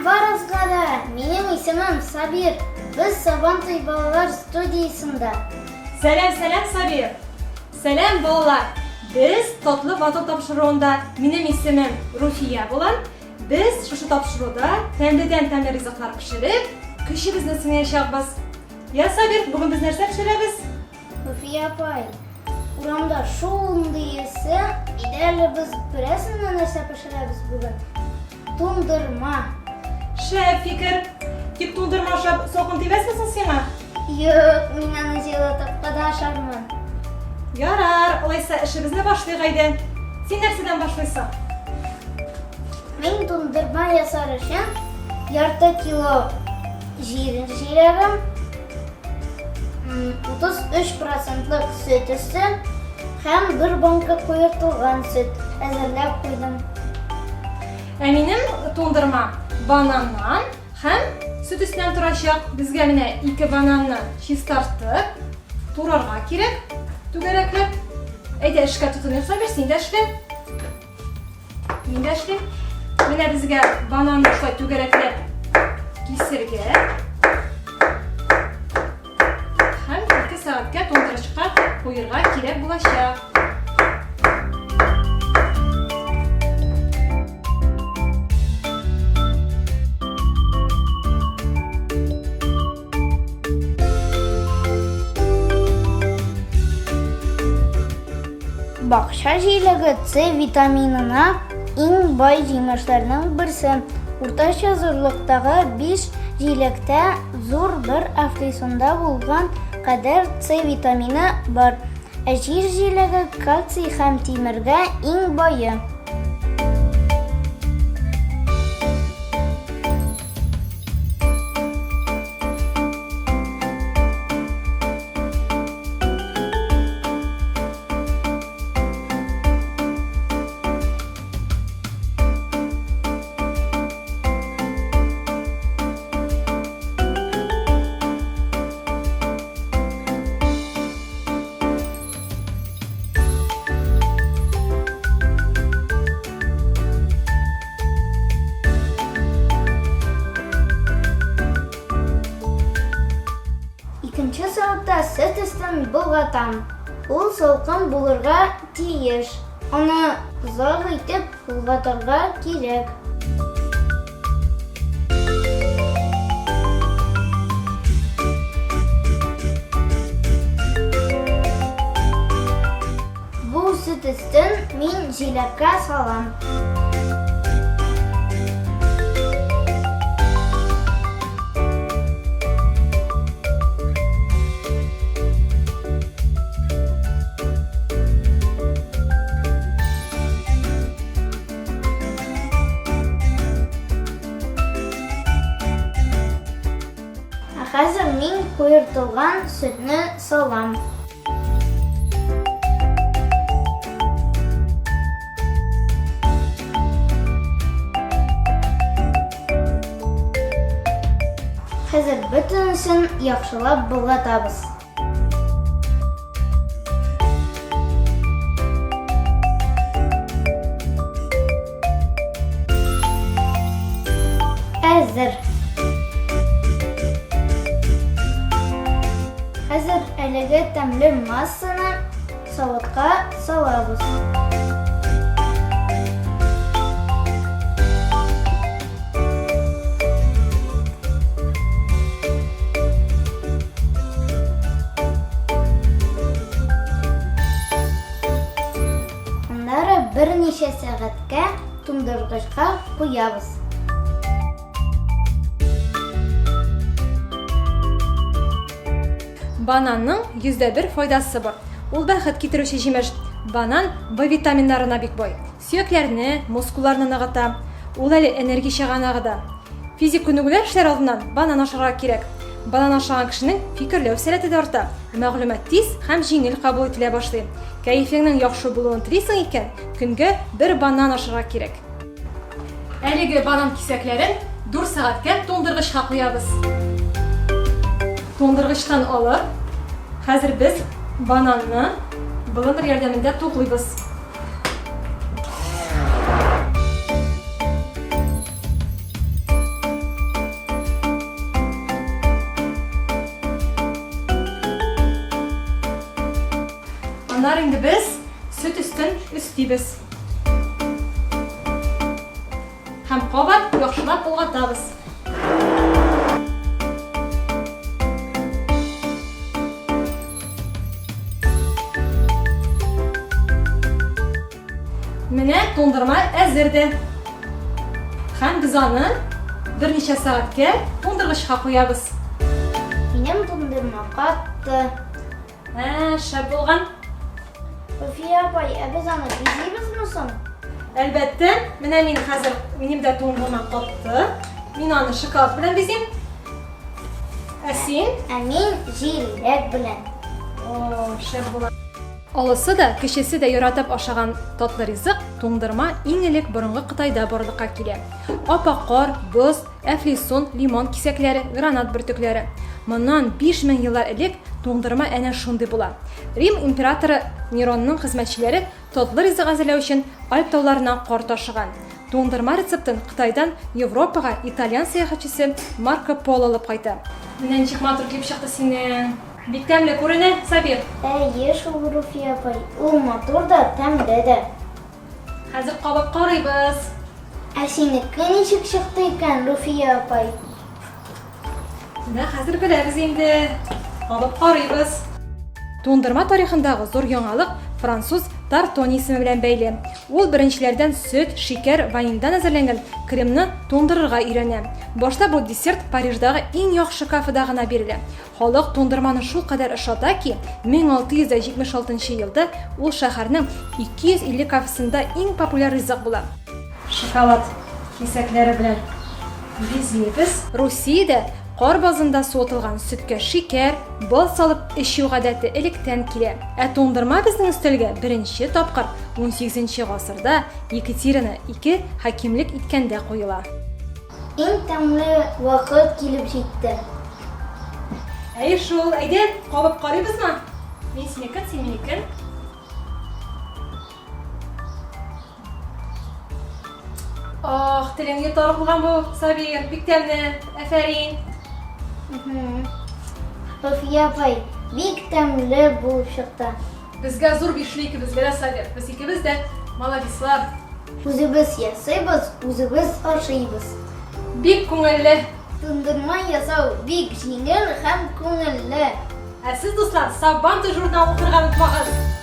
Сәлем барыңызға да. Менің исемім Сабир. Біз Сабантуй балалар студиясында. Сәлем Сабир. Сәлем балалар. Біз татлы батыл тапшыруында менің исемім Руфия болан. Біз шушы тапшыруда тәмледен тәмле ризыклар пішіріп, күшімізді сіңешақбыз. Я, Сабир, бүгін біз нәрсе пішіреміз? Руфия апай, урамда шоуынды есі, идәлі біз бірәсінді нәрсе пішіреміз бүгін. Тундырма. Шәп фикір. Тек тундырма шап соқын тейбәсмесін сеңа? Йоқ, мен аны желатып қада ашармын. Ярар, олайса ішімізді башлай қайды. Сен нәрседен башлайсың? Мен тундырма ясар үшін ярты кило жирін жирегім, 33% süt üstü һәм бір банка қойыртылған süt әзірләп қойдым. Әминем тундырма бананнан һәм süt üstінен тұрашақ. Бізге мене 2 бананны чистартып, турарға керек, түгәрәклеп. Әйді ішке тұтынып Сабир, сен де ішке. Мен де ішке. Мене бізге бананны шулай түгәрәклеп кесерге һәм 2 сағатқа тоңдырышқа қойырға керек болашақ. Бақша җиләге С витаминына иң бай җимешләрнең берсе. Уртача зурлыктагы 5 җиләктә зур бер әфтисында булган кадәр С витамины бар. Ә җир җиләге кальций һәм тимергә иң бае. Икенче савытта сөт өстен болгатам. Ул салкын булырга тиеш. Аны озак итеп болгатырга кирәк. Бу сөт өстен мин җиләккә салам. Хәзер мин куертылган сөтне салам. Хәзер бөтенсен яхшылап болгатабыз. Әзер. Хәзер әлеге тәмле массаны савытка салабыз. Аннары берничә сәгатькә туңдыргычка куябыз. Бананның 101 файдасы бар. Ул бәхет китерүче җимеш. Банан Б витаминнарына бик бай. Сөякләрне, мускулларны ныгыта. Ул әле энергия чыганагыда. Физик күнегүләр эшләр алдыннан банан ашарга кирәк. Банан ашаган кешенең фикерләү сәләте дә арта. Мәгълүмат тиз һәм җиңел кабул ителә башлый. Кәефеңнең яхшы булуын телисең икән, көнгә 1 банан ашарга кирәк. Әлеге банан кисәкләрен 4 сәгатькә туңдыргычка куябыз. Туңдыргычтан алып, хәзер без бананны блендер ярдәмендә туклыйбыз. Аннары инде без сөт өстен өстибез. Һәм кабат яхшылап болгатабыз. Менә туңдырма әзерде. Һәм без аны берничә сәгатькә туңдыргычка куябыз. Минем туңдырма катты. Шәп булган. Руфия апай, без аны бизибезме соң? Әлбәттә, менә мин хәзер минем дә туңдырма катты. Мин аны шоколад белән бизим. Ә син? Ә мин җиләк белән. Шәп була. Алысы да, кешесе дә яратып ашаган татлы ризык туңдырма иң элек борынгы Кытайда барлыкка килә. Апак кар, боз, әфлисун, лимон кисәкләре, гранат бөртекләре. Моннан 5000 еллар элек туңдырма әнә шундый була. Рим императоры Неронның хезмәтчеләре татлы ризык әзерләү өчен Альп тауларына кар ташыган. Туңдырма рецептын Кытайдан Европага итальян сәяхәтчесе Марко Поло алып кайта. Менә ничек матур килеп чыкты синең. Бик тәмле күренә, Сабир. Шул Руфия апай, ул матур да, тәмле дә. Хәзер кабып карыйбыз. Ә синеке ничек чыкты икән, Руфия апай? Менә хәзер беләбез инде. Кабып карыйбыз. Туңдырма тарихындагы зур яңалык француз Тартони исеме белән бәйле. Ул беренчеләрдән сөт, шикәр, ванильдан әзерләнгән кремны туңдырырга өйрәнә. Башта бу десерт Париждагы иң яхшы кафеда гына бирелә. Халык туңдырманы шул кадәр ошата ки, 1676 елда ул шәһәрнең 250 кафесында иң популяр ризык була. Шоколад кисәкләре белән бизибез. Русиядә кар базында суытылган сөткә шикәр, бал салып эчү гадәте электән килә. Ә туңдырма безнең өстәлгә беренче тапкыр 18 гасырда Екатерина II хакимлек иткәндә куела. Иң тәмле вакыт килеп җитте. Шул, әйдә, кабып карыйбызмы? Мин синекен, син минекен. Телең йотарлык булган бу, Сабир, бик тәмле. Афәрин. Руфия апай, бик тәмле булып чыкты. Безгә зур бишле икебезгә дә, Сабир. Без икебез дә молодецлар. Үзебез ясыйбыз, үзебез ашыйбыз. Бик күңелле. Туңдырма ясау бик җиңел һәм күңелле. Ә сез, дуслар, Саббанты журналын укырга онытмагыз.